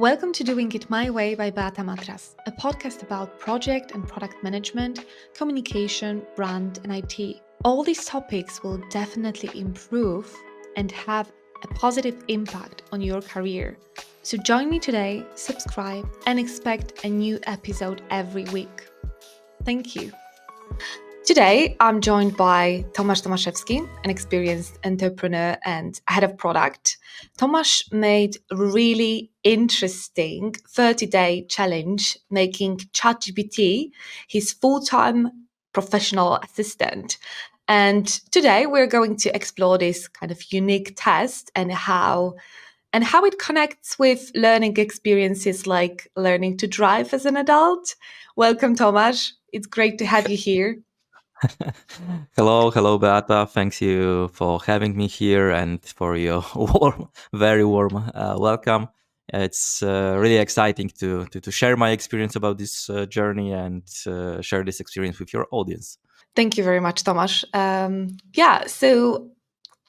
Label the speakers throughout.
Speaker 1: Welcome to Doing It My Way by Beata Matras, a podcast about project and product management, communication, brand, and IT. All these topics will definitely improve and have a positive impact on your career. So join me today, subscribe, and expect a new episode every week. Thank you. Today, I'm joined by Tomasz Tomaszewski, an experienced entrepreneur and head of product. Tomasz made a really interesting 30-day challenge, making ChatGPT his full-time professional assistant. And today, we're going to explore this kind of unique test and how it connects with learning experiences like learning to drive as an adult. Welcome, Tomasz. It's great to have you here.
Speaker 2: Hello, Beata. Thanks you for having me here and for your very warm welcome. It's really exciting to share my experience about this journey and share this experience with your audience.
Speaker 1: Thank you very much, Tomasz. So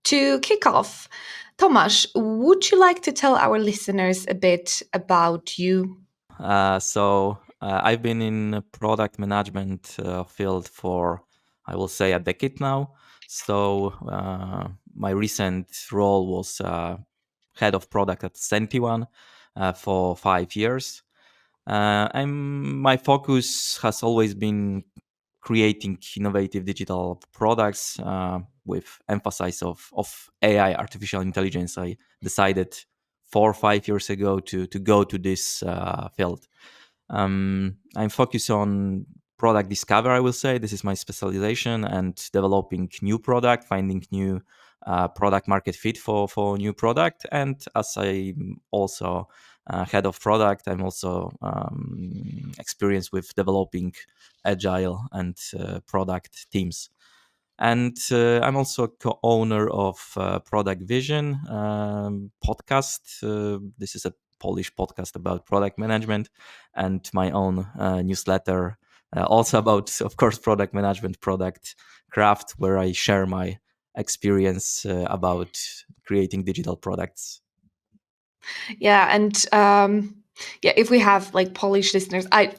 Speaker 1: to kick off, Tomasz, would you like to tell our listeners a bit about you?
Speaker 2: I've been in product management field for, I will say, a decade now. My recent role was head of product at Sentiwan for 5 years. My focus has always been creating innovative digital products with emphasis of AI, artificial intelligence. I decided 4 or 5 years ago to go to this field. I'm focused on product discovery, I will say. This is my specialization, and developing new product, finding new product market fit for new product. And as I'm also head of product, I'm also experienced with developing agile and product teams. And I'm also co-owner of Product Vision podcast. This is a Polish podcast about product management, and my own newsletter, also about, of course, product management, product craft, where I share my experience about creating digital products.
Speaker 1: Yeah, and if we have like Polish listeners, I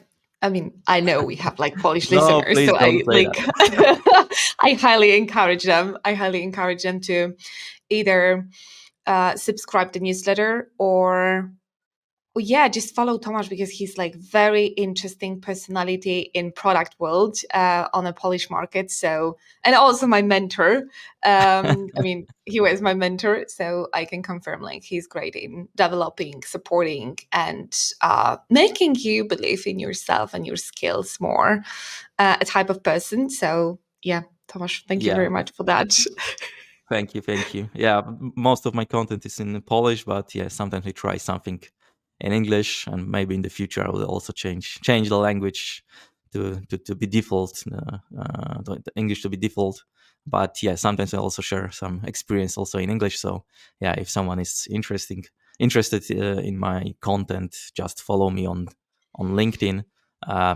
Speaker 1: mean, I know we have like Polish
Speaker 2: No,
Speaker 1: listeners,
Speaker 2: please
Speaker 1: so
Speaker 2: don't
Speaker 1: I
Speaker 2: say
Speaker 1: like
Speaker 2: that.
Speaker 1: I highly encourage them. I highly encourage them to either subscribe the newsletter or just follow Tomasz because he's like very interesting personality in product world on a Polish market. So, and also my mentor. I mean, he was my mentor, so I can confirm like he's great in developing, supporting, and making you believe in yourself and your skills more. A type of person. So, yeah, Tomasz, thank you
Speaker 2: Yeah,
Speaker 1: very much for that.
Speaker 2: thank you. Yeah, most of my content is in Polish, but yeah, sometimes we try something in English, and maybe in the future I will also change the language to be default, the English to be default. But yeah, sometimes I also share some experience also in English. So yeah, if someone is interested in my content, just follow me on LinkedIn. Uh,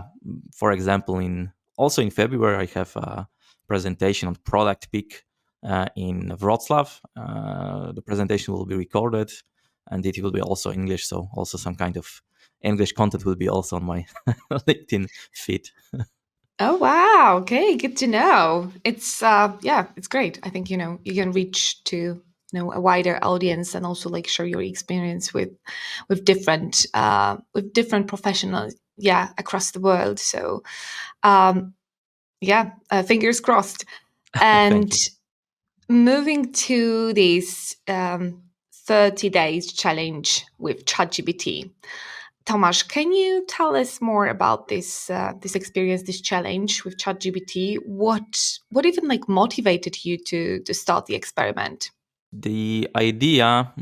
Speaker 2: for example, in February I have a presentation on product pick in Wrocław. The presentation will be recorded, and it will be also English. So also some kind of English content will be also on my LinkedIn feed.
Speaker 1: Oh wow. Okay, good to know. It's it's great. I think you can reach to a wider audience and also like share your experience with different professionals across the world. So um fingers crossed.
Speaker 2: Thank
Speaker 1: And
Speaker 2: you.
Speaker 1: moving to this 30 days challenge with ChatGPT. Tomasz, can you tell us more about this experience, this challenge with ChatGPT? What even like motivated you to start the experiment?
Speaker 2: The idea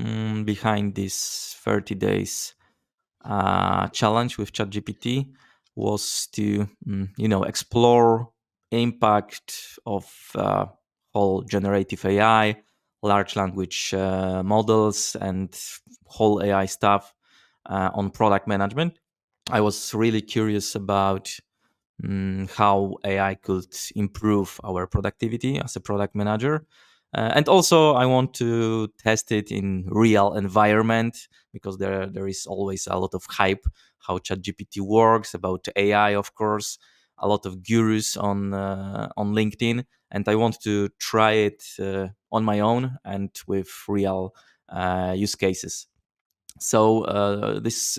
Speaker 2: behind this 30 days challenge with ChatGPT was to, explore impact of whole generative AI, large language models, and whole AI stuff on product management. I was really curious about how AI could improve our productivity as a product manager. And also I want to test it in real environment, because there is always a lot of hype how ChatGPT works, about AI, of course, a lot of gurus on LinkedIn, and I want to try it on my own and with real use cases. So this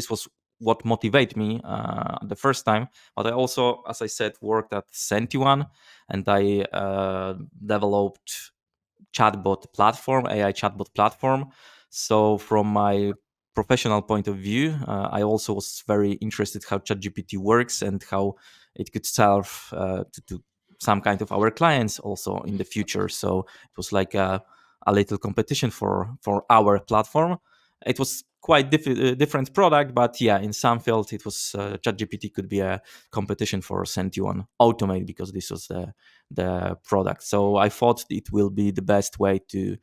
Speaker 2: was what motivated me the first time. But I also, as I said, worked at Sentiwan, and I developed chatbot platform, AI chatbot platform. So from my professional point of view, I also was very interested how ChatGPT works and how it could serve to some kind of our clients also in the future. So it was like a little competition for our platform. It was quite different product, but yeah, in some fields it was ChatGPT could be a competition for Sentiwan Automate, because this was the product. So I thought it will be the best way to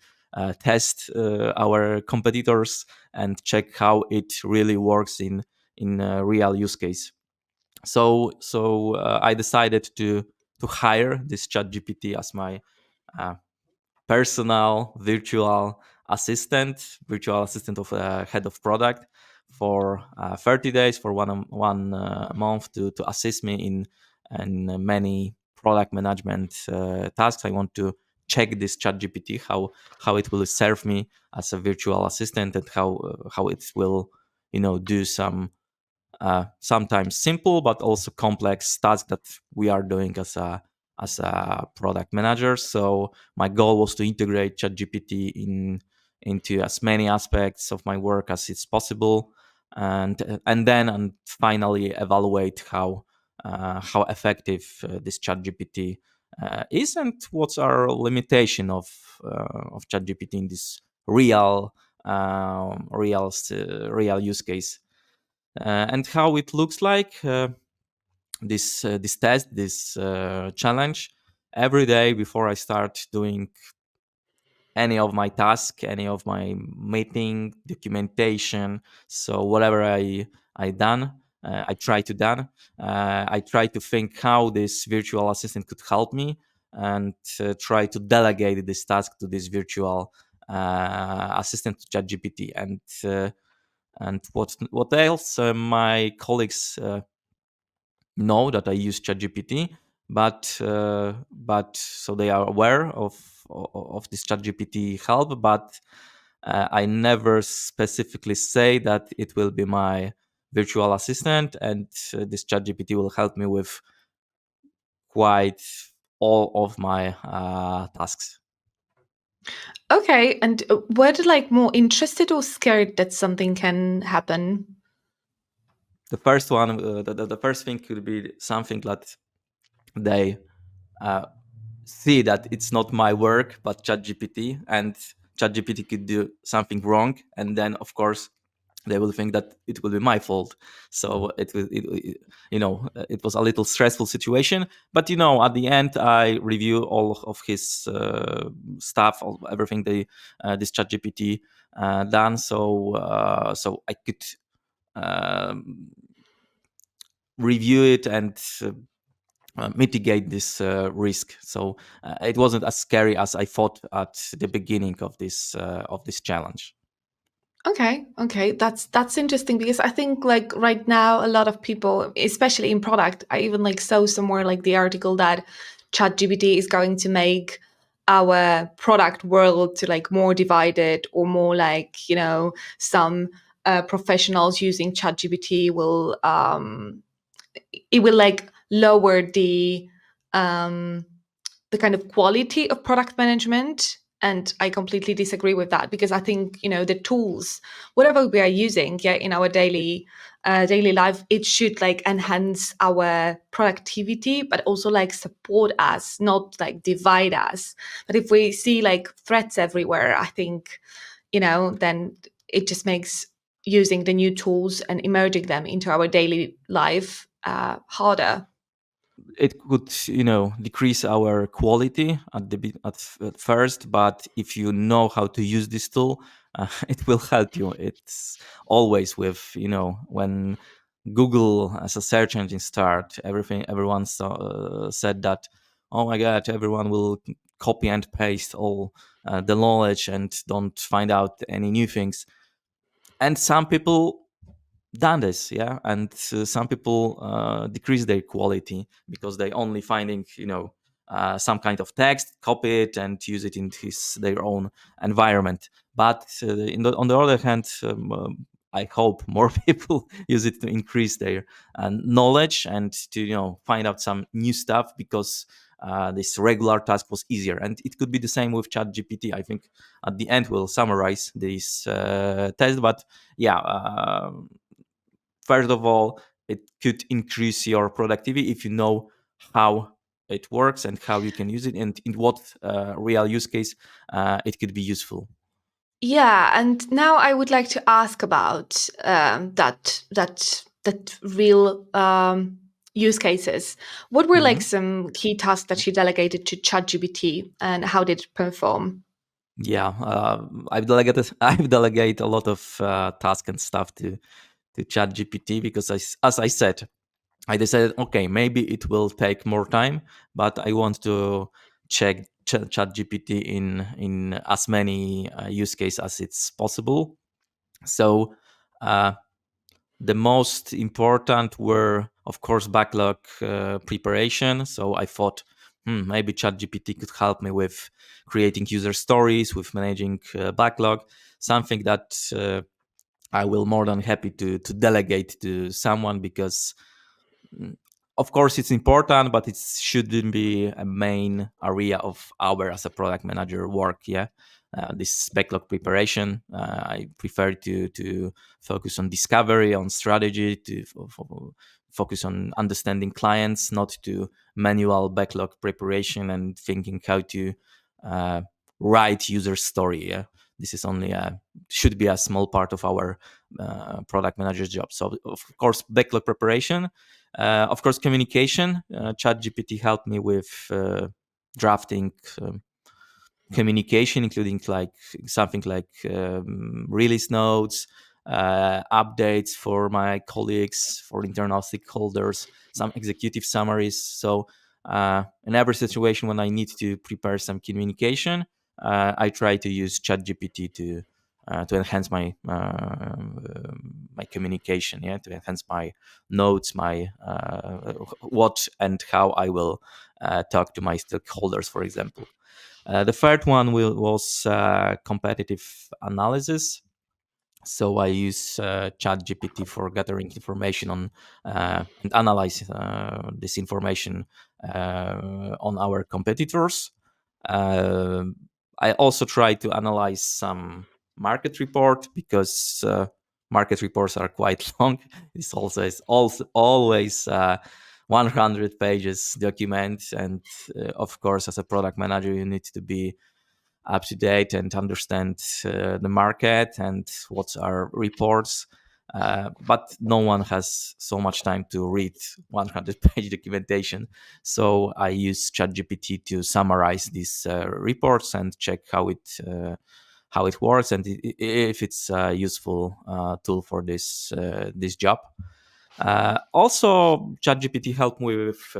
Speaker 2: test our competitors and check how it really works in a real use case. So I decided to hire this ChatGPT as my uh, personal virtual assistant of head of product for 30 days, for one month, to assist me in many product management tasks. I want to check this chat gpt how it will serve me as a virtual assistant, and how it will do some sometimes simple but also complex tasks that we are doing as a product manager. So my goal was to integrate ChatGPT into as many aspects of my work as it's possible, and finally evaluate how effective this ChatGPT is, and what's our limitation of ChatGPT in this real use case, and how it looks like. This test, this challenge, every day before I start doing any of my task, any of my meeting documentation. So whatever I done, I try to done. I try to think how this virtual assistant could help me, and try to delegate this task to this virtual assistant, to ChatGPT. And what else? My colleagues know that I use ChatGPT, but so they are aware of this ChatGPT help, but I never specifically say that it will be my virtual assistant, and this ChatGPT will help me with quite all of my tasks.
Speaker 1: Okay, and were they like more interested or scared that something can happen?
Speaker 2: The first one, the first thing could be something that they uh, see that it's not my work but ChatGPT, and ChatGPT could do something wrong, and then of course they will think that it will be my fault. So it was a little stressful situation, but at the end I review all of his stuff, everything this ChatGPT done, so I could um, review it and mitigate this risk. So it wasn't as scary as I thought at the beginning of this challenge.
Speaker 1: Okay, okay, that's interesting because I think like right now a lot of people, especially in product, I even like saw somewhere like the article that ChatGPT is going to make our product world to like more divided or more like some professionals using ChatGPT will it will like lower um the kind of quality of product management, and I completely disagree with that because I think the tools, whatever we are using, yeah, in our daily life, it should like enhance our productivity but also like support us, not like divide us. But if we see like threats everywhere, I think then it just makes using the new tools and emerging them into our daily life harder.
Speaker 2: It could decrease our quality at first, but if you know how to use this tool, it will help you. It's always with when Google as a search engine start everything, everyone said that, oh my god, everyone will copy and paste all the knowledge and don't find out any new things. And some people done this, yeah, and some people decrease their quality because they only finding, some kind of text, copy it and use it in their own environment. But on the other hand, I hope more people use it to increase their knowledge and to find out some new stuff, because this regular task was easier. And it could be the same with ChatGPT. I think at the end we'll summarize this test, but yeah, first of all, it could increase your productivity if you know how it works and how you can use it, and in what real use case it could be useful.
Speaker 1: Yeah, and now I would like to ask about that real use cases. What were like
Speaker 2: Mhm.
Speaker 1: some key tasks that you delegated to ChatGPT, and how did it perform?
Speaker 2: Yeah, I've delegated a lot of tasks and stuff to ChatGPT, because as I said, I decided, okay, maybe it will take more time, but I want to check ChatGPT in as many use cases as it's possible. So uh, the most important were, of course, backlog preparation. So I thought, maybe ChatGPT could help me with creating user stories, with managing backlog, something that I will more than happy to delegate to someone, because Mm, of course it's important, but it shouldn't be a main area of our as a product manager work. Yeah, this backlog preparation, I prefer to focus on discovery, on strategy, to focus on understanding clients, not to manual backlog preparation and thinking how to uh, write user story. Yeah, this is only a should be a small part of our product manager's job. So of course backlog preparation, of course, communication. ChatGPT helped me with drafting communication, including like something like release notes, updates for my colleagues, for internal stakeholders, some executive summaries. So, in every situation when I need to prepare some communication, I try to use ChatGPT to enhance my communication, yeah, to enhance my notes, my what and how I will talk to my stakeholders, for example. The third one was competitive analysis. So I use ChatGPT for gathering information on and analyze this information on our competitors. Uh, I also try to analyze some market report, because market reports are quite long. It's also always 100 pages document, and of course, as a product manager, you need to be up to date and understand the market and what are reports. But no one has so much time to read 100-page documentation. So I use ChatGPT to summarize these reports and check how it works, and if it's a useful tool for this job. Also, ChatGPT helped me with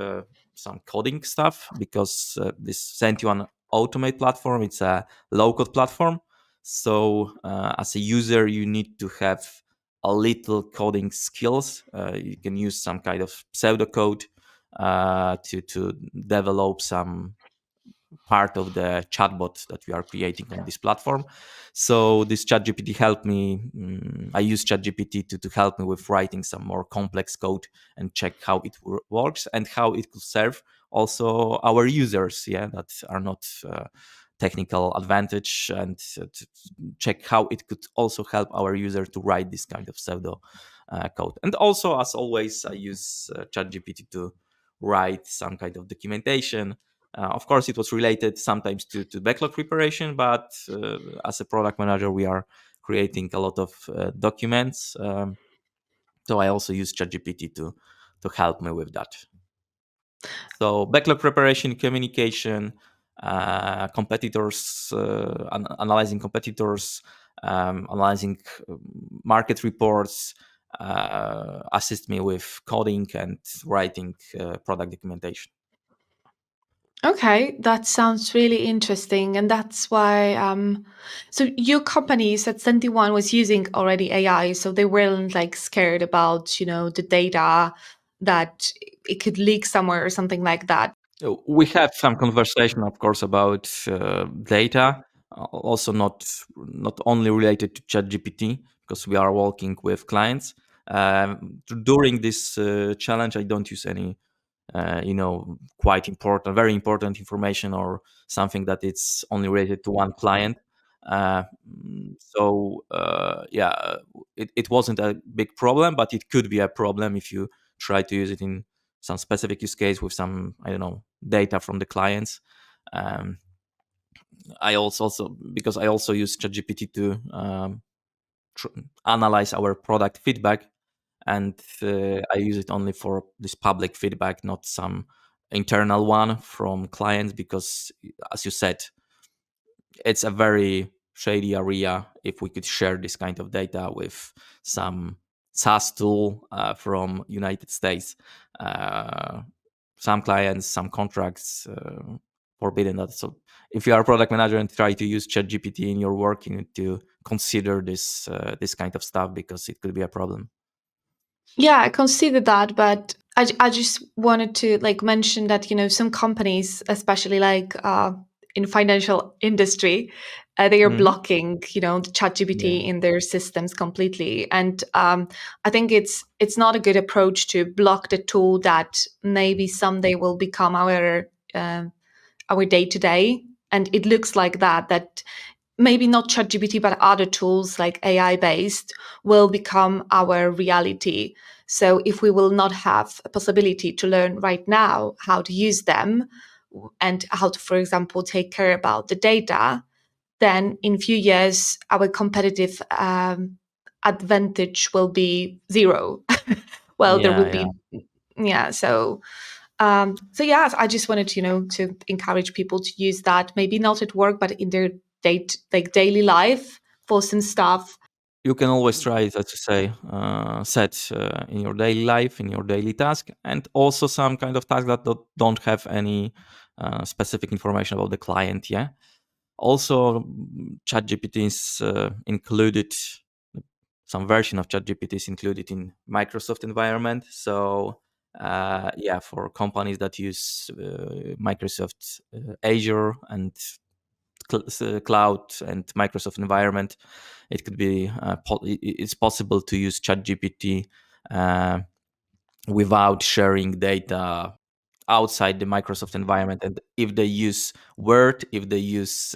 Speaker 2: some coding stuff, because this Sentient Automate platform, it's a low-code platform. So, as a user, you need to have a little coding skills. You can use some kind of pseudocode to develop some part of the chatbot that we are creating on this platform. So this ChatGPT helped me. I use ChatGPT to help me with writing some more complex code and check how it works and how it could serve also our users, yeah, that are not technical advantage, and to check how it could also help our user to write this kind of pseudo code. And also, as always, I use ChatGPT to write some kind of documentation. Of course, it was related sometimes to backlog preparation, but as a product manager, we are creating a lot of documents. So I also use ChatGPT to help me with that. So backlog preparation, communication, competitors, analyzing competitors, analyzing market reports, assist me with coding and writing product documentation.
Speaker 1: Okay, that sounds really interesting, and that's why. So your company said 71 was using already AI, so they weren't like scared about the data that it could leak somewhere or something like that.
Speaker 2: We have some conversation, of course, about data, also not only related to ChatGPT, because we are working with clients. During this challenge, I don't use any quite important, very important information or something that it's only related to one client. uh, yeah, it wasn't a big problem, but it could be a problem if you try to use it in some specific use case with some, I don't know, data from the clients. um, I also because I also use ChatGPT to tr- analyze our product feedback, and I use it only for this public feedback, not some internal one from clients, because, as you said, it's a very shady area if we could share this kind of data with some SaaS tool from United States. Uh, some clients, some contracts forbidden that. So if you are a product manager and try to use ChatGPT in your work, you need to consider this kind of stuff, because it could be a problem.
Speaker 1: Yeah, I consider that, but I just wanted to like mention that some companies, especially like in financial industry, they are
Speaker 2: Mhm.
Speaker 1: blocking the ChatGPT
Speaker 2: Yeah.
Speaker 1: in their systems completely, and I think it's not a good approach to block the tool that maybe someday will become our day to day, and it looks like that maybe not ChatGPT, but other tools like AI based will become our reality. So if we will not have a possibility to learn right now how to use them and how to, for example, take care about the data, then in few years our competitive advantage will be zero. Well, there will
Speaker 2: Yeah, yeah.
Speaker 1: be yeah. So yes, I just wanted to encourage people to use that. Maybe not at work, but in their daily life for some stuff.
Speaker 2: You can always try it, as you say, set in your daily life, in your daily task, and also some kind of task that don't have any specific information about the client. Yeah. Also, ChatGPT is included. Some version of ChatGPT is included in Microsoft environment. So, yeah, for companies that use Microsoft Azure and cloud and Microsoft environment, it could be it's possible to use ChatGPT uh, without sharing data outside the Microsoft environment. And if they use Word, if they use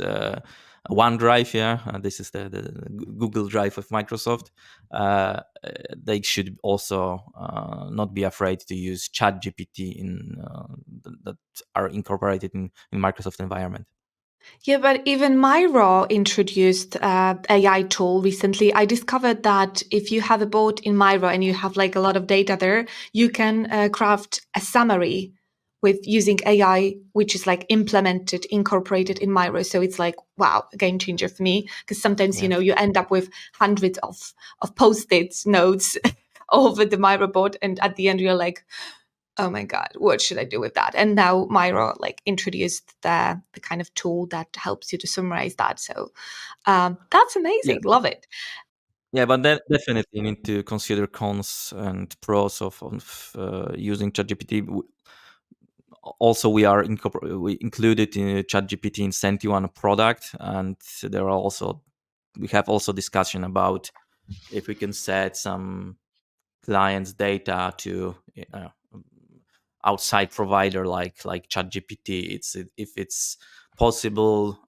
Speaker 2: OneDrive, yeah, this is the Google Drive of Microsoft, they should also not be afraid to use ChatGPT that are incorporated in Microsoft environment.
Speaker 1: Yeah, but even Miro introduced AI tool recently. I discovered that if you have a board in Miro and you have like a lot of data there, you can craft a summary with using AI, which is like implemented, incorporated in Miro. So it's like, wow, a game changer for me. Because sometimes,
Speaker 2: Yeah.
Speaker 1: you end up with hundreds of post-it notes over the Miro board. And at the end, you're like, oh my god, what should I do with that? And now Myra like introduced the kind of tool that helps you to summarize that. So that's
Speaker 2: Yeah.
Speaker 1: amazing, love it.
Speaker 2: Yeah, but then definitely you need to consider cons and pros of using ChatGPT. Also, we included in ChatGPT in Senti1 product, and there are also we have also discussion about if we can set some clients' data to outside provider like ChatGPT. If it's possible.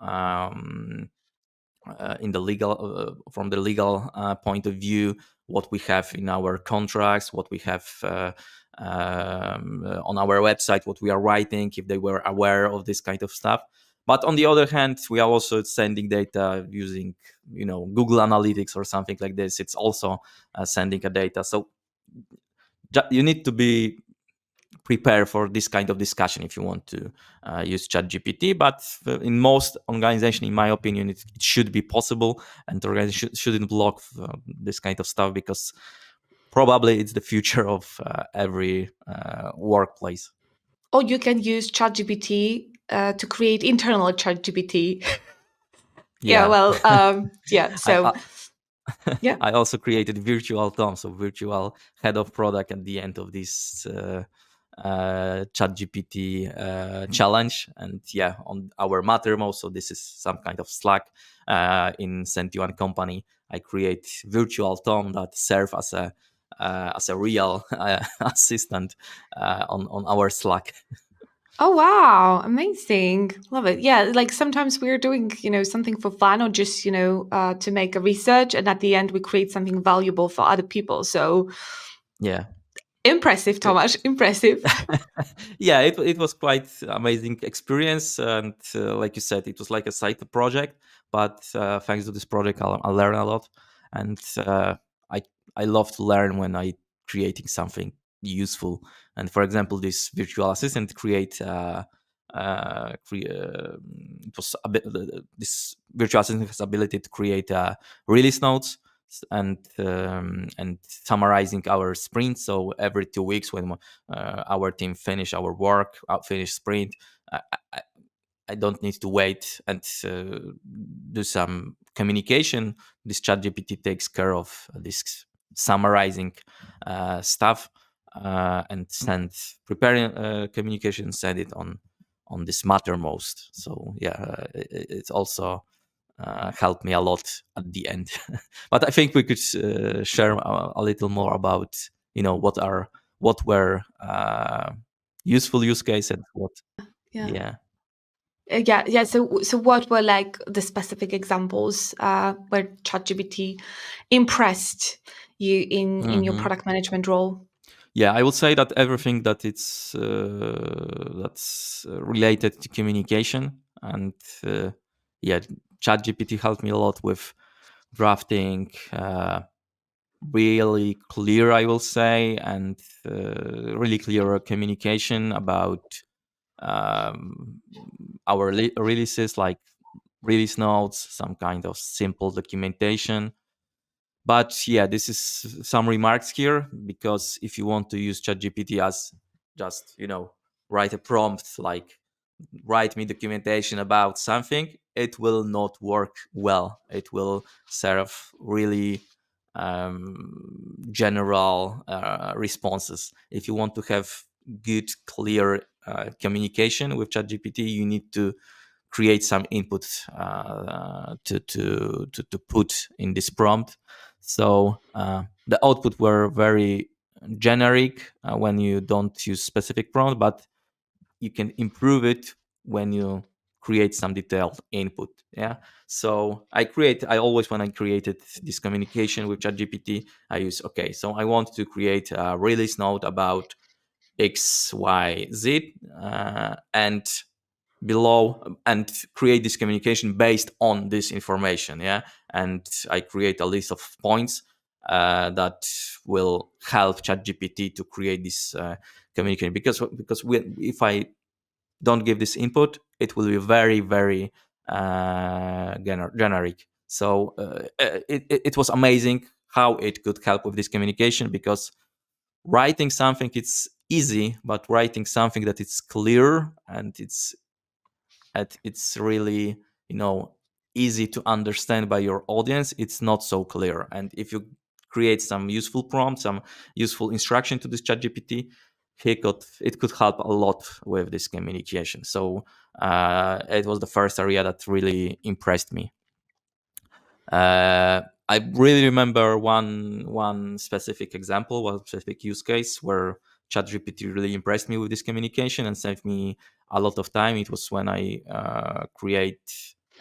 Speaker 2: In the legal from the legal point of view, what we have in our contracts, what we have on our website, what we are writing, if they were aware of this kind of stuff. But on the other hand, we are also sending data using Google Analytics or something like this. It's also sending a data. So you need to be prepare for this kind of discussion if you want to use ChatGPT. But in most organization, in my opinion, it should be possible, and the organization shouldn't block this kind of stuff, because probably it's the future of every workplace.
Speaker 1: Or you can use ChatGPT to create internal ChatGPT. Yeah,
Speaker 2: Yeah.
Speaker 1: well, yeah.
Speaker 2: I,
Speaker 1: So
Speaker 2: I
Speaker 1: yeah.
Speaker 2: I also created virtual Tom, so virtual head of product at the end of this ChatGPT challenge. And yeah, on our Mattermost, so this is some kind of Slack in 21 company. I create virtual Tom that serve as a real assistant on our Slack.
Speaker 1: Oh wow, amazing. Love it. Yeah, like sometimes we're doing, something for fun or just, to make a research, and at the end we create something valuable for other people. So
Speaker 2: Yeah.
Speaker 1: impressive, Tomasz, impressive.
Speaker 2: Yeah, it was quite amazing experience, and like you said, it was like a side project. But thanks to this project, I learned a lot, and I I love to learn when I creating something useful. And for example, this virtual assistant create. It was a bit, this virtual assistant has ability to create release notes and summarizing our sprint. So every 2 weeks, when our team finish our work, finish sprint, I, I, I don't need to wait and do some communication. This chat GPT takes care of this summarizing stuff and send preparing communication, send it on this Mattermost. So yeah, it's also helped me a lot at the end. But I think we could share a little more about what were useful use cases and what.
Speaker 1: Yeah.
Speaker 2: Yeah.
Speaker 1: Yeah, yeah. So what were like the specific examples where ChatGPT impressed you in your
Speaker 2: Hmm.
Speaker 1: product management role?
Speaker 2: Yeah, I would say that everything that's related to communication, and yeah, ChatGPT helped me a lot with drafting really clear, I will say, and really clear communication about um, our releases, like release notes, some kind of simple documentation. But yeah, this is some remarks here, because if you want to use ChatGPT as just write a prompt like write me documentation about something, it will not work well. It will serve really general responses. If you want to have good, clear communication with ChatGPT, you need to create some input to put in this prompt. So the output were very generic when you don't use specific prompt, but you can improve it when you create some detailed input. Yeah. So I always, when I created this communication with ChatGPT, I use, okay, so I want to create a release note about XYZ, and below, and create this communication based on this information. Yeah. And I create a list of points that will help ChatGPT to create this communication, because if I don't give this input, it will be very, very generic. So it was amazing how it could help with this communication, because writing something, it's easy, but writing something that it's clear and it's really you know easy to understand by your audience, it's not so clear. And if you create some useful prompt, some useful instruction to this chat gpt, it could help a lot with this communication. So it was the first area that really impressed me. I really remember one specific example, one specific use case where ChatGPT really impressed me with this communication and saved me a lot of time. It was when I create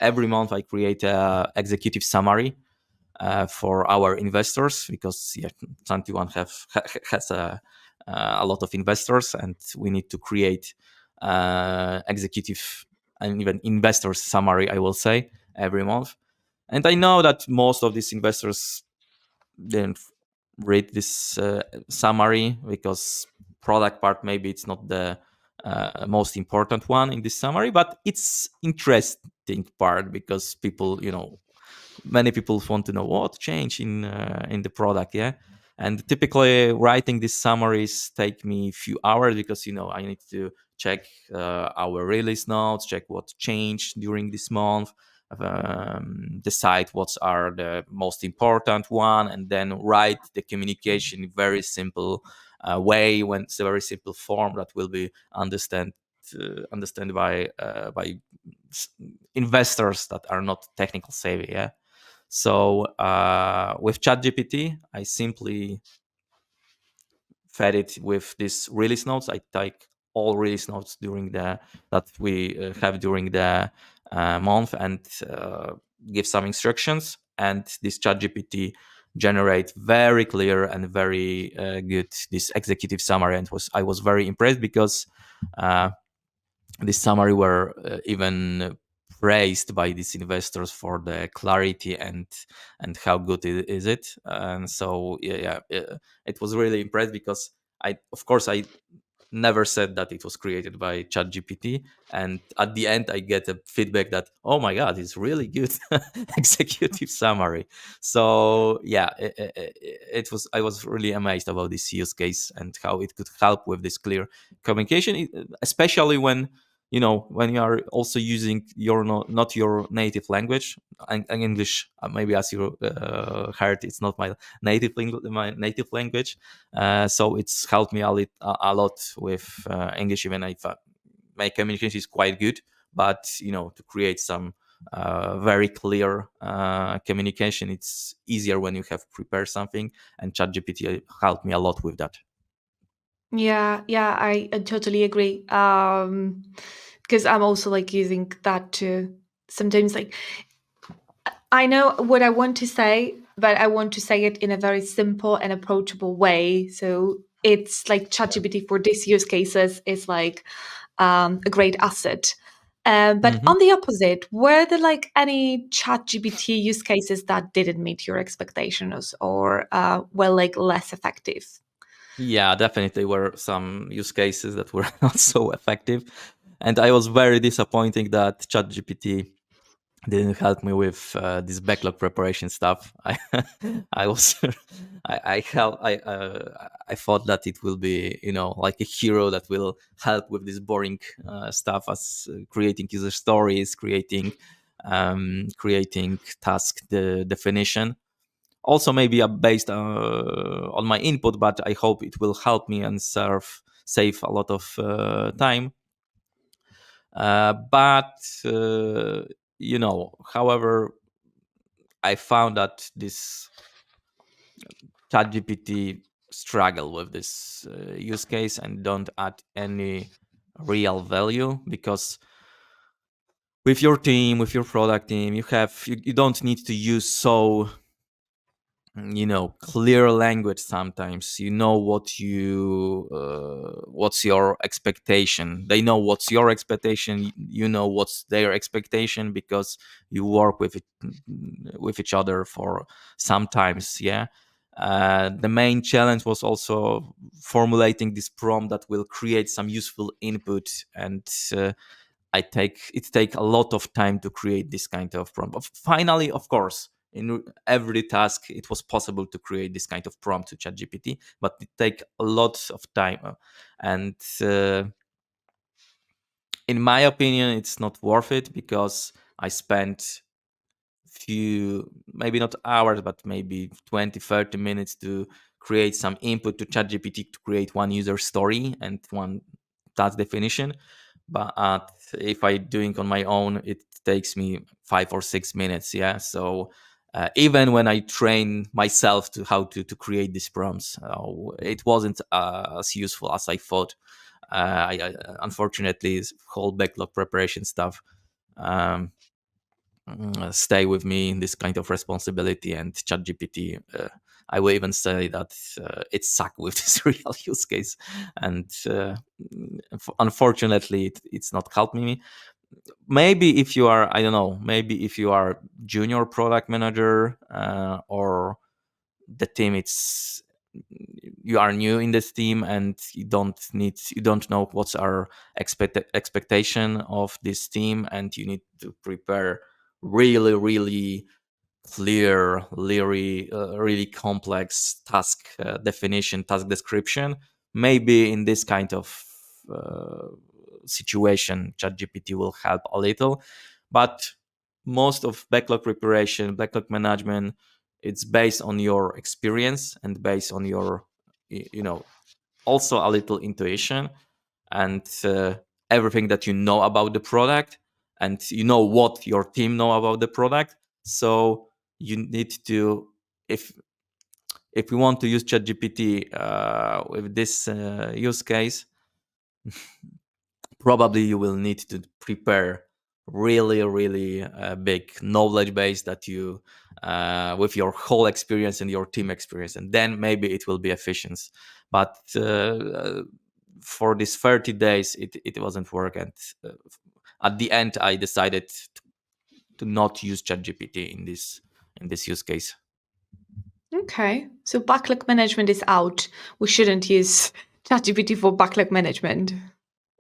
Speaker 2: every month I create a executive summary for our investors, because yeah, 21 has a lot of investors, and we need to create executive and even investors summary, I will say, every month. And I know that most of these investors didn't read this summary, because product part, maybe it's not the most important one in this summary, but it's interesting part, because people, many people want to know what changed in the product. Yeah. And typically writing these summaries take me a few hours because I need to check our release notes, check what changed during this month, decide what are the most important one, and then write the communication in very simple way, when it's a very simple form that will be understand by s- investors that are not technical savvy. Yeah. So with ChatGPT, I simply fed it with these release notes. I take all release notes during the that we have during the month, and give some instructions. And this ChatGPT generate very clear and very good this executive summary. And was I was very impressed because uh, this summary were even praised by these investors for the clarity and how good is it. And so it was really impressed because I of course I never said that it was created by ChatGPT. And at the end, I get a feedback that, oh my God, it's really good executive summary. So yeah, it was. I was really amazed about this use case and how it could help with this clear communication, especially when you are also using your not your native language. And English, maybe as you heard, it's not my native language, so it's helped me a lot with English, even if my communication is quite good. But to create some very clear communication, it's easier when you have prepared something, and ChatGPT helped me a lot with that.
Speaker 1: Yeah, yeah, I totally agree. Because I'm also like using that to sometimes like I know what I want to say, but I want to say it in a very simple and approachable way. So it's like ChatGPT for these use cases is like a great asset. But
Speaker 2: Hmm.
Speaker 1: on the opposite, were there like any ChatGPT use cases that didn't meet your expectations or were like less effective?
Speaker 2: Yeah, definitely were some use cases that were not so effective, and I was very disappointed that ChatGPT didn't help me with this backlog preparation stuff. I was I thought that it will be like a hero that will help with this boring stuff, as creating user stories, creating task the definition. Also, maybe based on my input, but I hope it will help me and save a lot of time. But however, I found that this ChatGPT struggle with this use case and don't add any real value, because with your team, with your product team, you don't need to use so clear language. Sometimes what's your expectation. They know what's your expectation, you know what's their expectation, because you work with each other for sometimes. Yeah. The main challenge was also formulating this prompt that will create some useful input. And it take a lot of time to create this kind of prompt. Finally, of course, in every task, it was possible to create this kind of prompt to ChatGPT, but it take a lot of time. And in my opinion, it's not worth it, because I spent few, maybe not hours, but maybe 20-30 minutes to create some input to ChatGPT to create one user story and one task definition. But if I doing on my own, it takes me 5 or 6 minutes. Yeah. So even when I train myself to how to create these prompts, it wasn't as useful as I thought. Unfortunately, this whole backlog preparation stuff um, stay with me in this kind of responsibility. And ChatGPT, I will even say that it suck with this real use case. And unfortunately, it's not helping me. Maybe if you are, I don't know, maybe if you are junior product manager, or the team, it's you are new in this team, and you don't know what's our expectation of this team, and you need to prepare really, really clear, really complex task definition, task description. Maybe in this kind of uh, situation, ChatGPT will help a little, but most of backlog preparation, backlog management, it's based on your experience and based on your, also a little intuition and everything that you know about the product, and you know what your team know about the product. So you need to, if if you want to use ChatGPT with this use case, probably you will need to prepare really big knowledge base that you with your whole experience and your team experience, and then maybe it will be efficient. But for these 30 days it wasn't work, and uh, at the end I decided to not use ChatGPT in this use case.
Speaker 1: Okay, so backlog management is out. We shouldn't use ChatGPT for backlog management.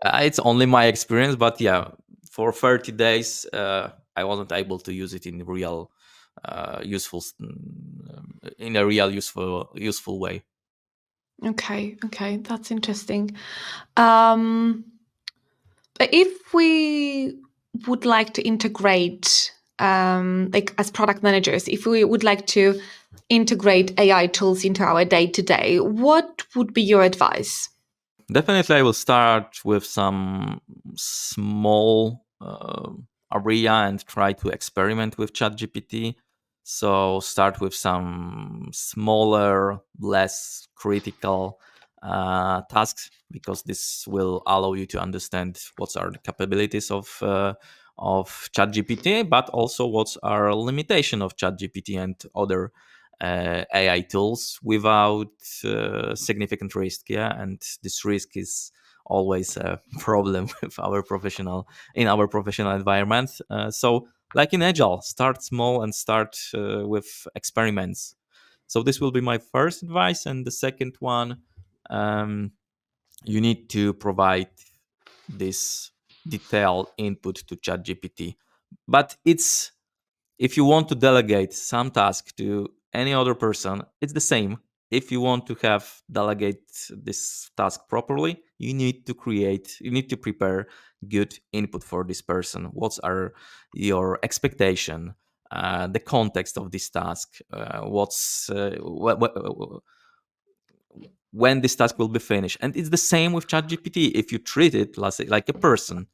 Speaker 2: It's only my experience, but yeah, for 30 days, I wasn't able to use it in real, in a real useful way.
Speaker 1: Okay, okay, that's interesting. Um, if we would like to integrate, like as product managers, if we would like to integrate AI tools into our day to day, what would be your advice?
Speaker 2: Definitely, I will start with some small area and try to experiment with ChatGPT. So start with some smaller, less critical tasks, because this will allow you to understand what are the capabilities of ChatGPT, but also what are limitation of ChatGPT and other AI tools without significant risk. Yeah, and this risk is always a problem with our professional in our professional environment. So, like in Agile, start small and start with experiments. So this will be my first advice, and the second one, um, you need to provide this detailed input to ChatGPT. But it's if you want to delegate some task to any other person, it's the same. If you want to have delegate this task properly, you need to prepare good input for this person. What are your expectation, the context of this task, when this task will be finished. And it's the same with ChatGPT. If you treat it like a person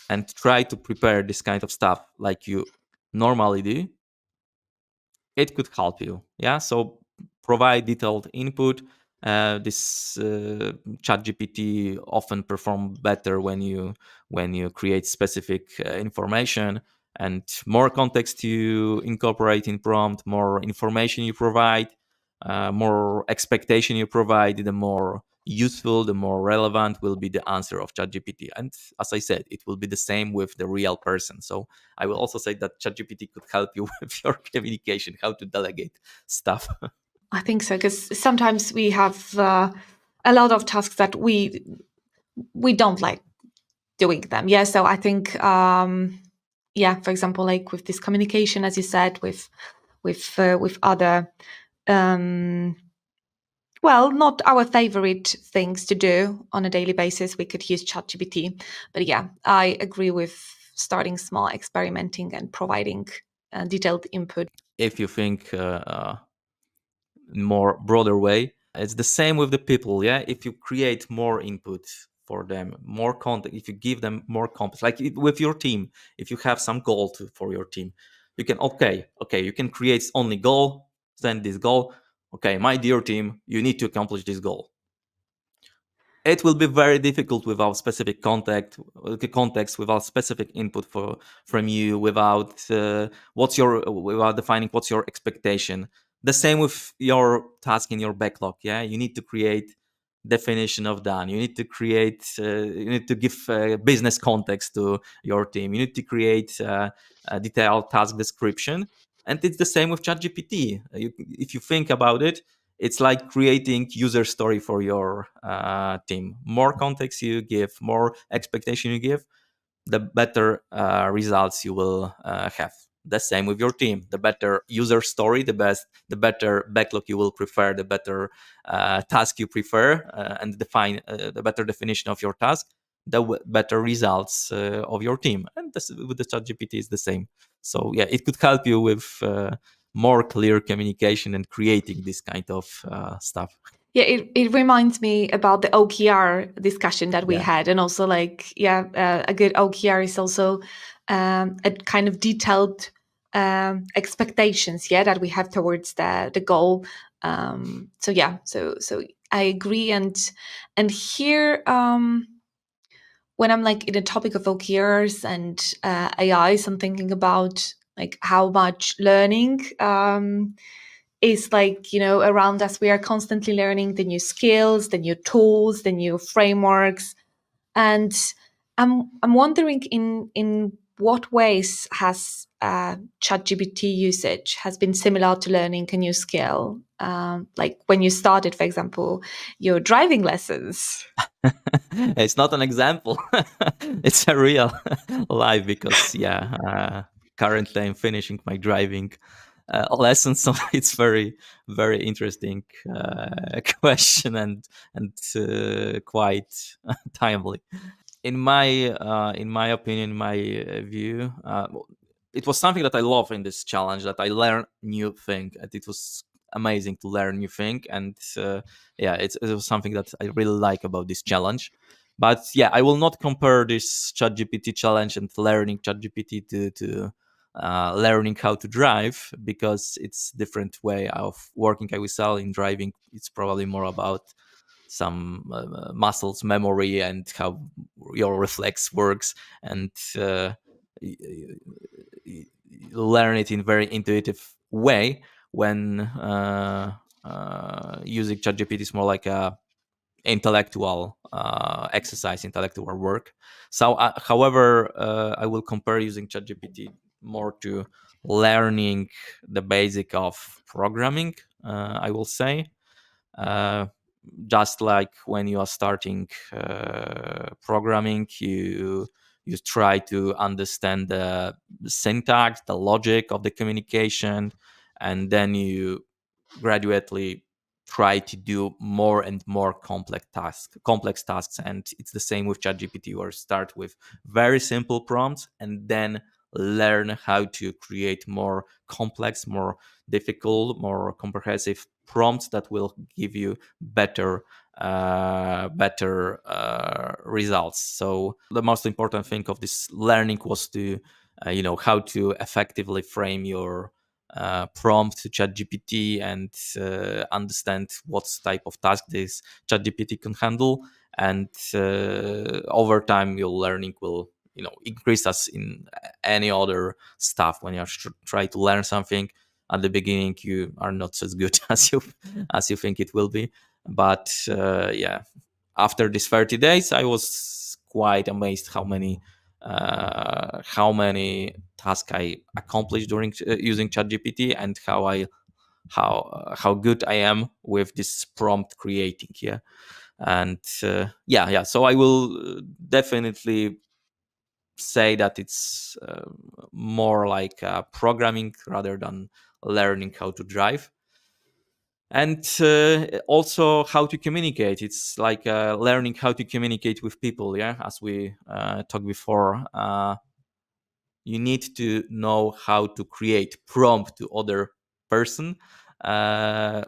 Speaker 2: and try to prepare this kind of stuff like you normally do, it could help you. Yeah, so provide detailed input. This chat gpt often perform better when you create specific information, and more context you incorporate in prompt, more information you provide, more expectation you provide, the more useful, the more relevant will be the answer of ChatGPT. And as I said, it will be the same with the real person. So I will also say that ChatGPT could help you with your communication, how to delegate stuff.
Speaker 1: I think so because sometimes we have a lot of tasks that we don't like doing them. Yeah, so I think yeah, for example, like with this communication, as you said, with other um, well, not our favorite things to do on a daily basis, we could use ChatGPT. But yeah, I agree with starting small, experimenting, and providing detailed input.
Speaker 2: If you think more broader way, it's the same with the people. Yeah, if you create more input for them, more content, if you give them more context, like with your team, if you have some goal for your team, you can okay, you can create only goal, send this goal. Okay, my dear team, you need to accomplish this goal. It will be very difficult without specific context, without specific input from you, without defining what's your expectation. The same with your task in your backlog. Yeah, you need to create definition of done. You need to give business context to your team. You need to create a detailed task description. And it's the same with ChatGPT. If you think about it, it's like creating user story for your team. More context you give, more expectation you give, the better results you will have. the same with your team. The better user story, the better backlog you will prefer, the better task you prefer, and define the better definition of your task, the better results of your team. And this, with the ChatGPT is the same. So yeah, it could help you with more clear communication and creating this kind of stuff.
Speaker 1: Yeah, it reminds me about the OKR discussion that we
Speaker 2: Yeah.
Speaker 1: had, and also like, yeah, a good OKR is also a kind of detailed expectations, yeah, that we have towards the goal. So yeah, so I agree, and here when I'm like in the topic of OKRs and AIs, I'm thinking about like how much learning is like, around us. We are constantly learning the new skills, the new tools, the new frameworks, and I'm wondering in what ways has ChatGPT usage has been similar to learning a new skill, like when you started, for example, your driving lessons.
Speaker 2: It's not an example. It's a real life because currently I'm finishing my driving lesson, so it's very interesting question and quite timely. In my opinion, my view, it was something that I love in this challenge, that I learned new thing, and it was amazing to learn new thing. And it was something that I really like about this challenge. But yeah, I will not compare this ChatGPT challenge and learning ChatGPT to learning how to drive, because it's different way of working. I will say in driving, it's probably more about some muscles memory and how your reflex works, and you learn it in very intuitive way. When using ChatGPT is more like a intellectual exercise, intellectual work. So however, I will compare using ChatGPT more to learning the basic of programming, I will say. uh, just like when you are starting programming, you try to understand the syntax, the logic of the communication, and then you gradually try to do more and more complex tasks. And it's the same with ChatGPT. You start with very simple prompts and then learn how to create more complex, more difficult, more comprehensive prompts that will give you better results. So the most important thing of this learning was to how to effectively frame your prompt to ChatGPT, and understand what type of task this ChatGPT can handle. And over time, your learning will increase as in any other stuff. When you try to learn something at the beginning, you are not as good as you think it will be. But after these 30 days, I was quite amazed how many tasks I accomplished during using ChatGPT, and how good I am with this prompt creating. Yeah, and so I will definitely say that it's more like programming rather than learning how to drive. And also how to communicate. It's like learning how to communicate with people. Yeah, as we talked before, you need to know how to create prompt to other person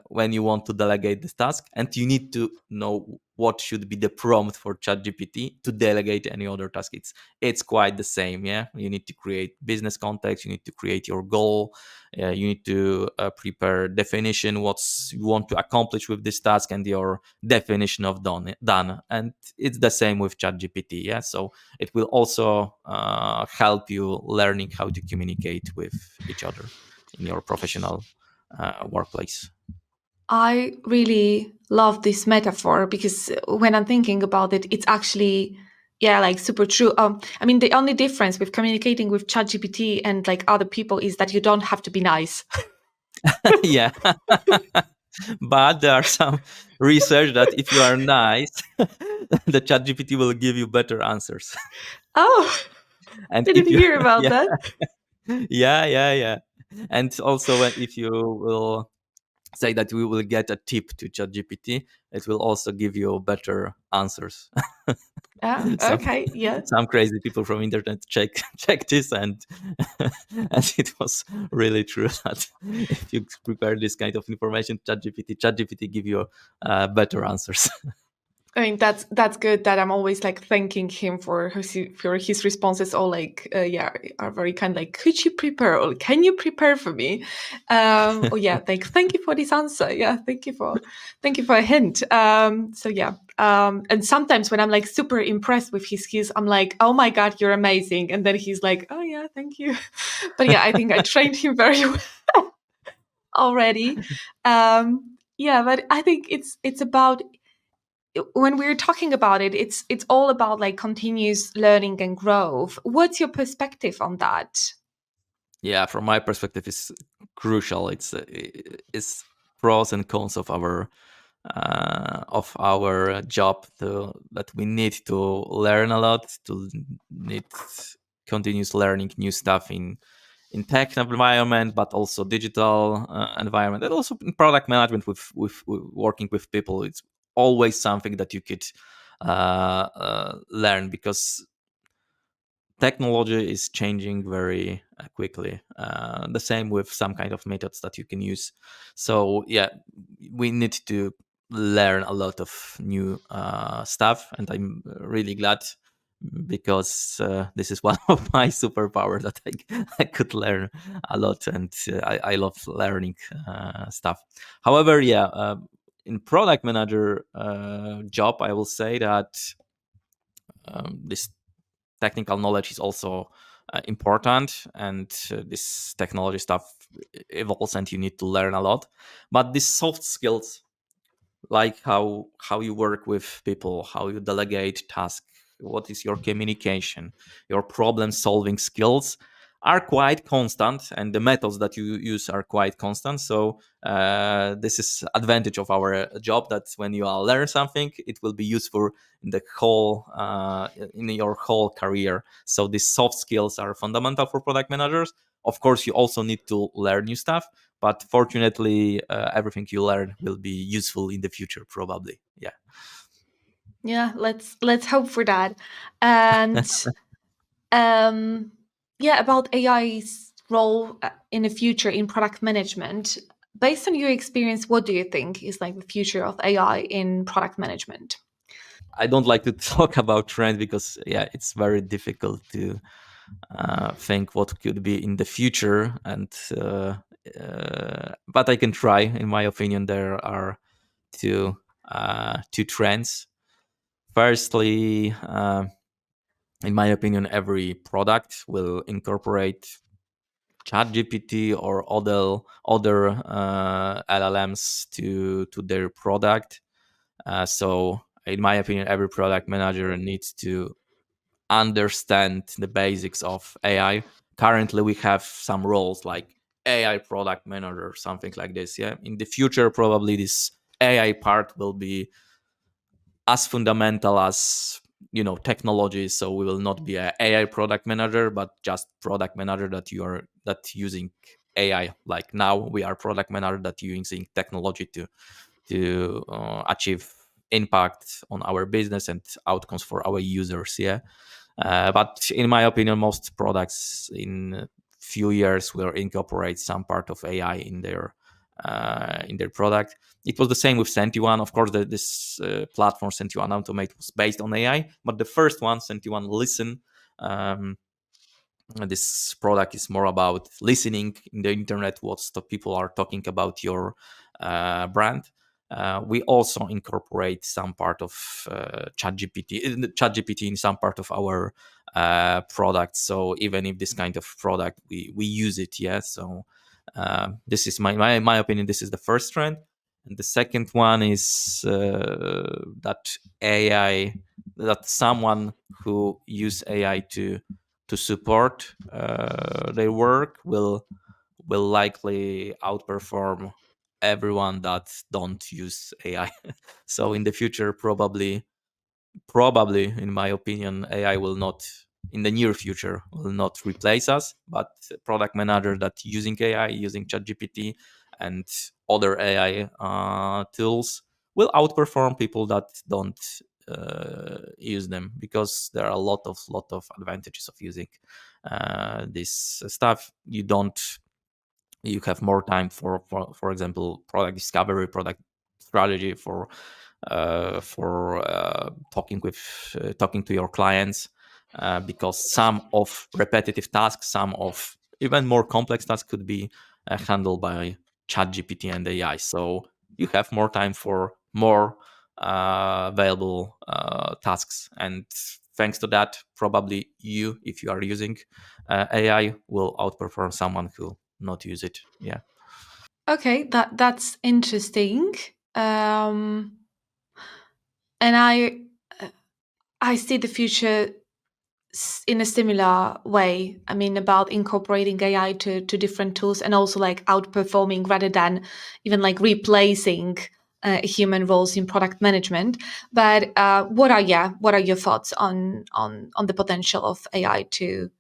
Speaker 2: when you want to delegate this task, and you need to know what should be the prompt for ChatGPT to delegate any other task. It's quite the same. Yeah, you need to create business context, you need to create your goal, you need to prepare definition what's you want to accomplish with this task, and your definition of done. And it's the same with ChatGPT. Yeah, so it will also help you learning how to communicate with each other in your professional workplace.
Speaker 1: I really love this metaphor because when I'm thinking about it, it's actually, yeah, like super true. I mean, the only difference with communicating with ChatGPT and like other people is that you don't have to be nice.
Speaker 2: Yeah. But there are some research that if you are nice, the ChatGPT will give you better answers.
Speaker 1: Oh,
Speaker 2: And
Speaker 1: didn't
Speaker 2: if you
Speaker 1: hear about
Speaker 2: yeah,
Speaker 1: that.
Speaker 2: Yeah, yeah, yeah. And also, if you will say that we will get a tip to ChatGPT, it will also give you better answers.
Speaker 1: Ah,
Speaker 2: some
Speaker 1: okay, yeah.
Speaker 2: some crazy people from internet check this, and and it was really true that if you prepare this kind of information, ChatGPT give you better answers.
Speaker 1: I mean, that's good that I'm always like thanking him for his responses. All like, yeah, are very kind. Like, could you prepare? Or can you prepare for me? Oh yeah, like thank you for this answer. Yeah, thank you for a hint. So yeah, and sometimes when I'm like super impressed with his skills, I'm like, oh my god, you're amazing. And then he's like, oh yeah, thank you. But yeah, I think I trained him very well already. Yeah, but I think it's about when we're talking about it, it's all about like continuous learning and growth. What's your perspective on that?
Speaker 2: Yeah, from my perspective, is crucial. It's pros and cons of our job, that we need to learn a lot, to need continuous learning new stuff in tech environment, but also digital environment, and also in product management with working with people. It's always something that you could learn, because technology is changing very quickly. The same with some kind of methods that you can use. So yeah, we need to learn a lot of new stuff, and I'm really glad, because this is one of my superpower, that I could learn a lot, and I love learning stuff. However, yeah, in product manager job, I will say that this technical knowledge is also important, and this technology stuff evolves, and you need to learn a lot. But these soft skills, like how you work with people, how you delegate tasks, what is your communication, your problem solving skills, are quite constant, and the methods that you use are quite constant. So this is advantage of our job, that when you learn something, it will be useful in your whole career. So these soft skills are fundamental for product managers. Of course, you also need to learn new stuff, but fortunately, everything you learn will be useful in the future, probably. Yeah.
Speaker 1: Yeah, let's hope for that. And um yeah, about AI's role in the future in product management. Based on your experience, what do you think is like the future of AI in product management?
Speaker 2: I don't like to talk about trends, because yeah, it's very difficult to think what could be in the future, and but I can try. In my opinion, there are two trends. Firstly, in my opinion, every product will incorporate ChatGPT or other LLMs to their product. So, in my opinion, every product manager needs to understand the basics of AI. Currently, we have some roles like AI product manager, something like this. Yeah, in the future, probably this AI part will be as fundamental as technology. So we will not be a AI product manager, but just product manager that using AI. Like now, we are product manager that using technology to achieve impact on our business and outcomes for our users. Yeah. But in my opinion, most products in a few years will incorporate some part of AI in their product. It was the same with Senti1. Of course, this platform Senti1 Automate was based on AI, but the first one, Senti1 Listen, um, this product is more about listening in the internet, what the people are talking about your brand. We also incorporate some part of ChatGPT in some part of our product. So even if this kind of product we use it, yeah. So this is my opinion. This is the first trend, and the second one is that AI, that someone who use AI to support their work will likely outperform everyone that don't use AI. So in the future, probably, in my opinion, AI will not. in the near future will not replace us, but product manager that using AI, using ChatGPT and other AI tools will outperform people that don't use them, because there are a lot of advantages of using this stuff. You have more time for example, product discovery, product strategy, for talking to your clients, because some of repetitive tasks, some of even more complex tasks could be handled by ChatGPT and AI. So you have more time for more available tasks, and thanks to that, probably you, if you are using AI, will outperform someone who not use it. Yeah.
Speaker 1: Okay, that's interesting. Um, and I see the future in a similar way. I mean, about incorporating AI to different tools and also like outperforming rather than even like replacing human roles in product management. But what are your thoughts on the potential of AI to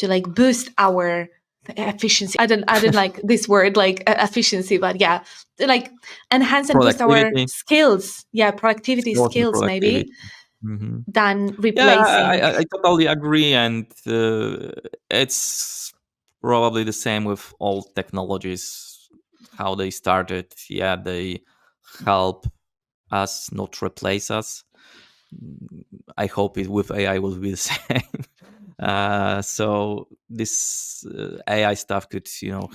Speaker 1: like boost our efficiency? I don't like this word like efficiency, but yeah, to, like enhance and boost our
Speaker 2: Productivity,
Speaker 1: skills. Yeah, productivity
Speaker 2: skills and
Speaker 1: skills maybe
Speaker 2: productivity. Hmm.
Speaker 1: than
Speaker 2: Yeah,
Speaker 1: replacing.
Speaker 2: I totally agree, and it's probably the same with all technologies. How they started, yeah, they help us, not replace us. I hope it with AI will be the same. So this AI stuff could,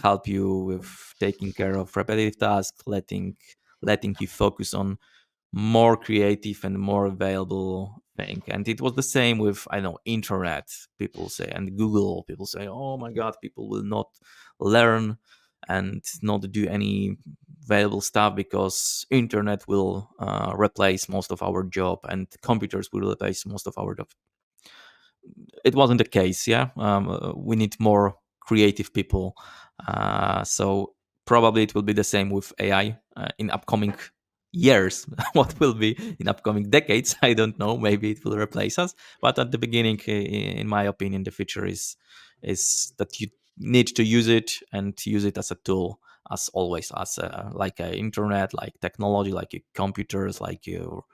Speaker 2: help you with taking care of repetitive tasks, letting you focus on more creative and more available thing. And it was the same with, I know, internet. People say, and Google. People say, oh my God, people will not learn and not do any valuable stuff because internet will replace most of our job and computers will replace most of our job. It wasn't the case. Yeah, we need more creative people. So probably it will be the same with AI in upcoming years. What will be in upcoming decades, I don't know. Maybe it will replace us, but at the beginning, in my opinion, the future is that you need to use it and use it as a tool, as always, as like a internet, like technology, like your computers, like your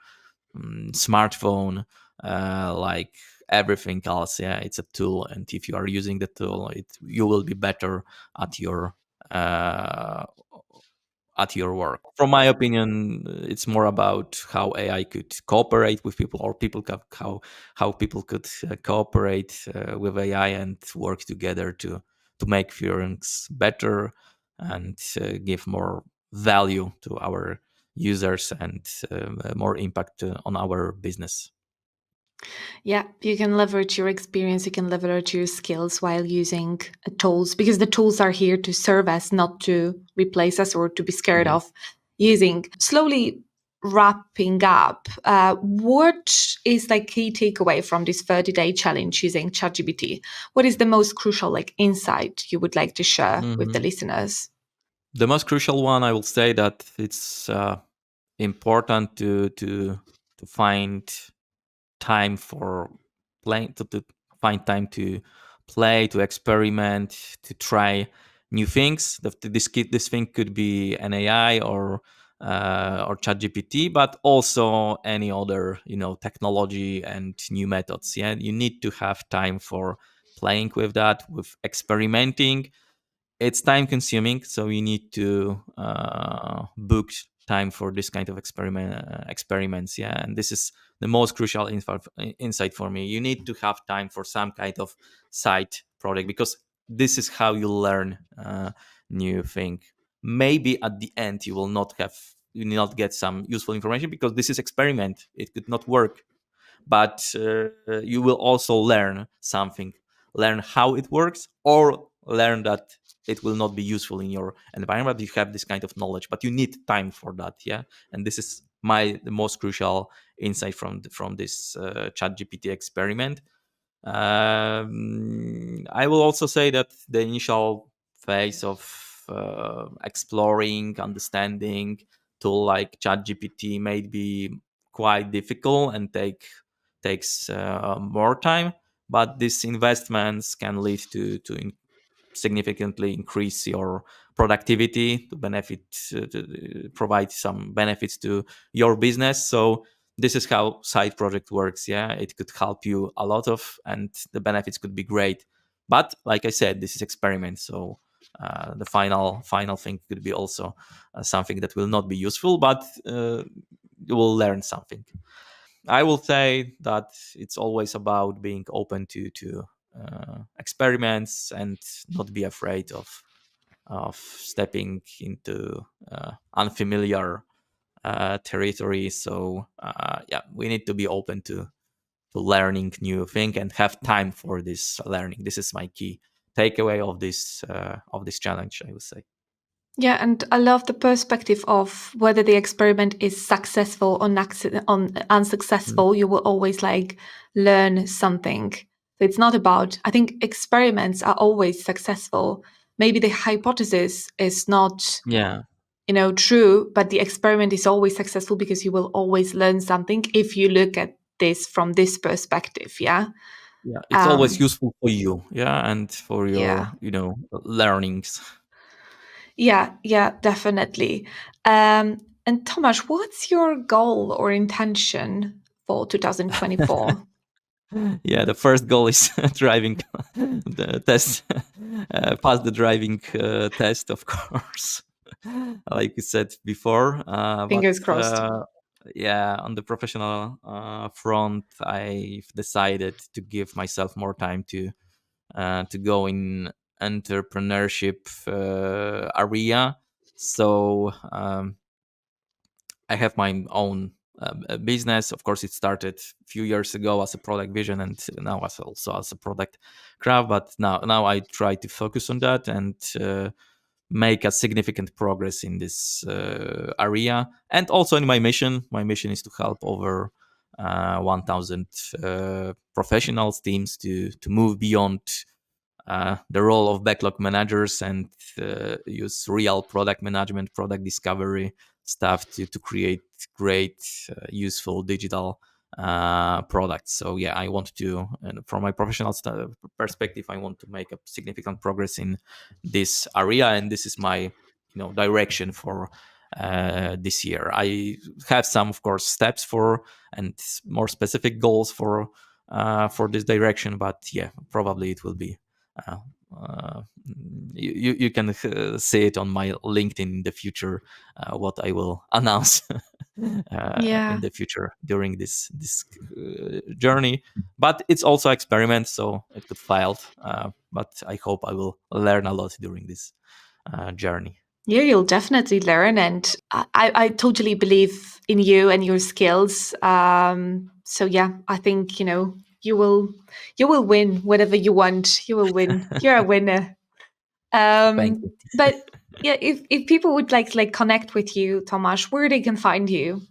Speaker 2: smartphone, like everything else. Yeah, it's a tool, and if you are using the tool, you will be better at your uh, work. From my opinion, it's more about how AI could cooperate with people, or how people could cooperate with AI and work together to make things better and give more value to our users and more impact on our business.
Speaker 1: Yeah, you can leverage your experience, you can leverage your skills while using tools because the tools are here to serve us, not to replace us or to be scared
Speaker 2: Mhm.
Speaker 1: of using. Slowly wrapping up, what is the key takeaway from this 30-day challenge using ChatGPT? What is the most crucial like insight you would like to share with the
Speaker 2: Mhm.
Speaker 1: listeners?
Speaker 2: The most crucial one, I will say that it's important to find time for playing, to find time to play, to experiment, to try new things. This thing could be an AI or ChatGPT, but also any other technology and new methods. Yeah, you need to have time for playing with that, with experimenting. It's time consuming, so you need to book time for this kind of experiments. Yeah, and this is the most crucial insight for me. You need to have time for some kind of side project, because this is how you learn new thing. Maybe at the end you will not get some useful information because this is experiment, it could not work, but you will also learn something, learn how it works, or learn that it will not be useful in your environment. You have this kind of knowledge, but you need time for that. Yeah, and this is the most crucial insight from this chat gpt experiment. I will also say that the initial phase of exploring, understanding tool like ChatGPT may be quite difficult and takes more time. but these investments can lead to significantly increase your productivity, to benefit, to provide some benefits to your business. So this is how side project works. Yeah, it could help you a lot of, and the benefits could be great. But like I said, this is experiment. So the final thing could be also something that will not be useful, but you will learn something. I will say that it's always about being open to experiments and not be afraid of stepping into unfamiliar territory. So yeah, we need to be open to learning new thing and have time for this learning. This is my key takeaway of this challenge, I would say.
Speaker 1: Yeah, and I love the perspective of whether the experiment is successful or
Speaker 2: Mm.
Speaker 1: unsuccessful. You will always like learn something. So it's not about. I think experiments are always successful. Maybe the hypothesis is not,
Speaker 2: Yeah,
Speaker 1: true, but the experiment is always successful because you will always learn something if you look at this from this perspective. Yeah.
Speaker 2: yeah, it's always
Speaker 1: Um.
Speaker 2: useful for you. Yeah, and for
Speaker 1: Yeah.
Speaker 2: your learnings.
Speaker 1: Yeah, yeah, definitely. And Tomasz, what's your goal or intention for 2024?
Speaker 2: Yeah, the first goal is driving the test, pass the driving test, of course, like you said before. But
Speaker 1: Fingers crossed.
Speaker 2: yeah, on the professional front, I've decided to give myself more time to go in entrepreneurship area. So I have my own business. Of course, it started a few years ago as a product vision, and now as also as a product craft. But now I try to focus on that and make a significant progress in this area. And also in my mission. My mission is to help over 1,000 professionals, teams to move beyond the role of backlog managers and use real product management, product discovery stuff to create great, useful digital products. So yeah, I want to, and from my professional perspective, I want to make a significant progress in this area, and this is my direction for this year. I have some, of course, steps for and more specific goals for this direction, but yeah, probably it will be uh, uh, you can see it on my LinkedIn in the future, what I will announce in
Speaker 1: Yeah.
Speaker 2: the future during this journey. But it's also experiment, so it could fail. But I hope I will learn a lot during this journey.
Speaker 1: Yeah, you'll definitely learn. And I totally believe in you and your skills. So yeah, I think, you will win whatever you want. You will win. You're a winner.
Speaker 2: Thank you.
Speaker 1: But yeah, if people would like connect with you, Tomasz, where they can find you.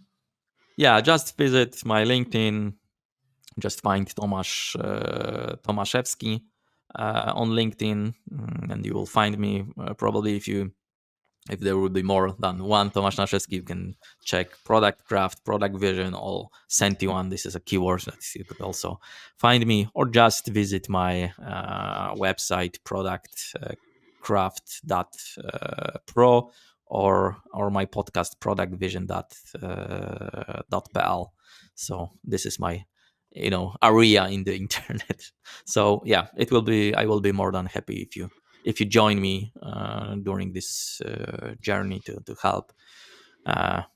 Speaker 2: Yeah, just visit my LinkedIn. Just find Tomasz Tomaszewski on LinkedIn, and you will find me. Probably if there will be more than one Tomasz Tomaszewski, you can check product craft, product vision, or Senti1. This is a keyword that you could also find me, or just visit my website, product craft.pro, or my podcast, productvision.pl. So this is my area in the internet. So yeah, it will be I will be more than happy if you join me during this journey to help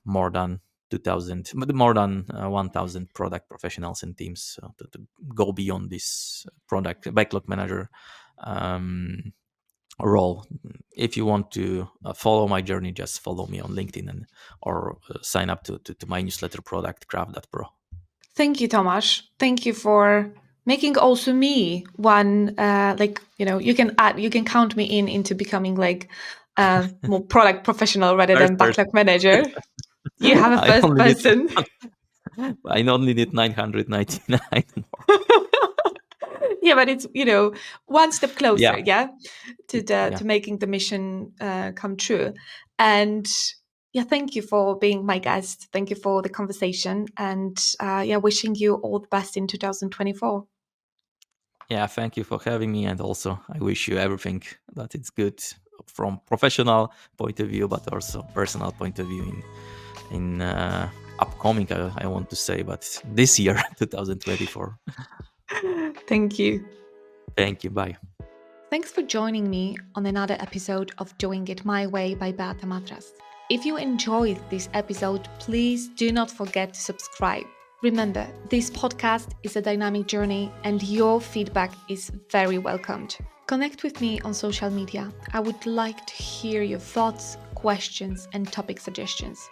Speaker 2: more than 2000 more than 1000 product professionals and teams to go beyond this product backlog manager um, role. If you want to follow my journey, just follow me on LinkedIn or sign up to my newsletter, productcraft.pro.
Speaker 1: Thank you, Tomasz. Thank you for making also me one. You can count me into becoming like more product professional rather
Speaker 2: First
Speaker 1: than
Speaker 2: person.
Speaker 1: backlog manager. You have a
Speaker 2: I
Speaker 1: first
Speaker 2: only need
Speaker 1: person.
Speaker 2: I only need 999 more.
Speaker 1: Yeah, but it's one step
Speaker 2: Yeah,
Speaker 1: closer, yeah, to the
Speaker 2: yeah.
Speaker 1: to making the mission come true. And yeah, thank you for being my guest. Thank you for the conversation, and yeah, wishing you all the best in 2024.
Speaker 2: Yeah, thank you for having me, and also I wish you everything that it's good from professional point of view, but also personal point of view in upcoming. I want to say, but this year, 2024.
Speaker 1: Thank you.
Speaker 2: Thank you. Bye.
Speaker 1: Thanks for joining me on another episode of Doing It My Way by Beata Matras. If you enjoyed this episode, please do not forget to subscribe. Remember, this podcast is a dynamic journey and your feedback is very welcomed. Connect with me on social media. I would like to hear your thoughts, questions, and topic suggestions.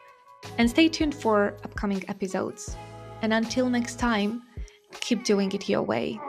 Speaker 1: And stay tuned for upcoming episodes. And until next time, keep doing it your way.